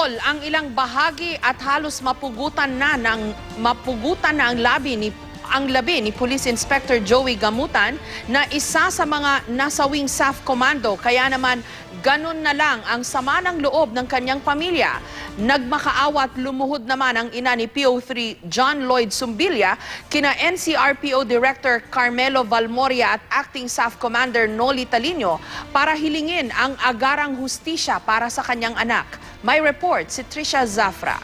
Burol ang ilang bahagi at halos mapugutan na ang labi ni Police Inspector Joey Gamutan na isa sa mga nasawing SAF Commando. Kaya naman ganun na lang ang sama ng loob ng kanyang pamilya. Nagmakaawa at lumuhod naman ang ina ni PO3 John Lloyd Zumbilya kina NCRPO Director Carmelo Valmoria at Acting SAF Commander Noli Talino para hilingin ang agarang hustisya para sa kanyang anak. May report si Trisha Zafra.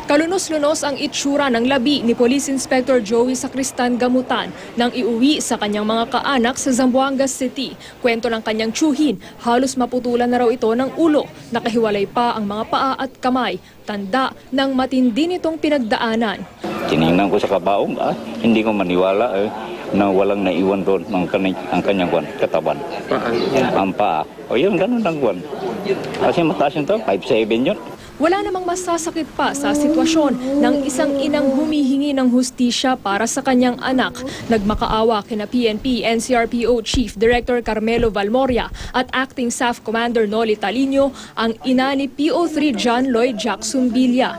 Kalunos-lunos ang itsura ng labi ni Police Inspector Joey Sacristan Gamutan nang iuwi sa kanyang mga kaanak sa Zamboanga City. Kwento ng kanyang tiyuhin, halos maputulan na raw ito ng ulo. Nakahiwalay pa ang mga paa at kamay. Tanda ng matindi nitong pinagdaanan. Tinignan ko sa kabaong, hindi ko maniwala na walang naiwan doon ang kanyang katawan. Ang paa. O yun, ganun ang kwan. Kasi mataas yun to, 5'7" yun. Wala namang masasakit pa sa sitwasyon ng isang inang humihingi ng hustisya para sa kanyang anak. Nagmakaawa kina PNP NCRPO Chief Director Carmelo Valmoria at Acting SAF Commander Noli Talino, ang ina ni PO3 John Lloyd Jack Zumbilya.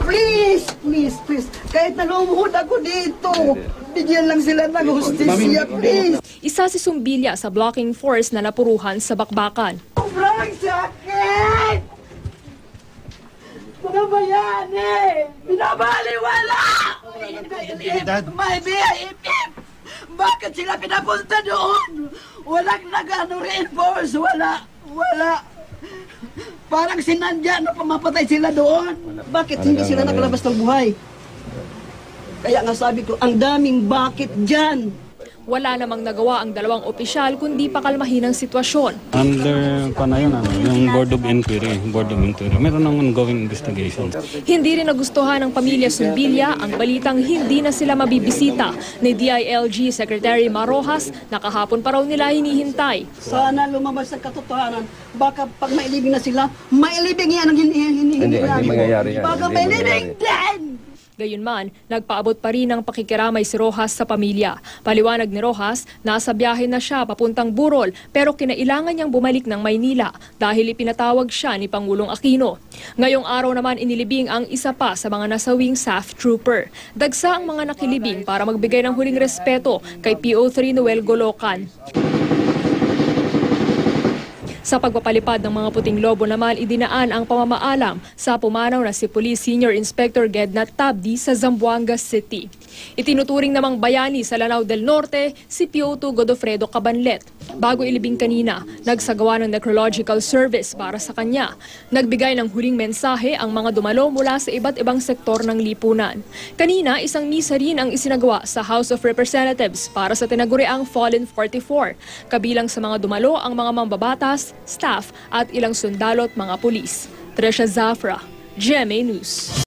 Please, please, please. Kahit nalumuhod ako dito, bigyan lang sila ng hustisya, please. Isa si Zumbilya sa blocking force na napuruhan sa bakbakan. Sobrang sakit! Mga bayani! Binabaliwala! May BIPF! Bakit sila pinapunta doon? Walang nag-reinforce, wala. Parang sinadya na pamapatay sila doon. Bakit hindi sila nakalabas ng buhay? Kaya nga sabi ko, ang daming bakit dyan. Wala namang nagawa ang dalawang opisyal kundi pakalmahin ang sitwasyon. Under pa na yun, yung Board of Inquiry. Meron ng ongoing investigation. Hindi rin nagustuhan ng pamilya Zumbilya ang balitang hindi na sila mabibisita ni DILG Secretary Marojas na kahapon pa raw nila hinihintay. Sana lumabas ang katotohanan. Baka pag mailibing na sila, mailibing yan ang hinihintay. Hindi mangyayari yan. Baka mailibing din! Gayunman, nagpaabot pa rin ng pakikiramay si Rojas sa pamilya. Paliwanag ni Rojas, nasa biyahe na siya papuntang Burol pero kinailangan niyang bumalik ng Maynila dahil ipinatawag siya ni Pangulong Aquino. Ngayong araw naman inilibing ang isa pa sa mga nasawing SAF trooper. Dagsa ang mga nakilibing para magbigay ng huling respeto kay PO3 Noel Golocan. Sa pagpapalipad ng mga puting lobo naman, idinaan ang pamamaalam sa pumanaw na si Police Senior Inspector Gednat Tabdi sa Zamboanga City. Itinuturing namang bayani sa Lanao del Norte si PO2 Godofredo Cabanlet. Bago ilibing kanina, nagsagawa ng necrological service para sa kanya. Nagbigay ng huling mensahe ang mga dumalo mula sa iba't ibang sektor ng lipunan. Kanina, isang misa rin ang isinagawa sa House of Representatives para sa tinaguriang Fallen 44. Kabilang sa mga dumalo ang mga mambabatas, staff at ilang sundalo at mga pulis. Trisha Zafra, GMA News.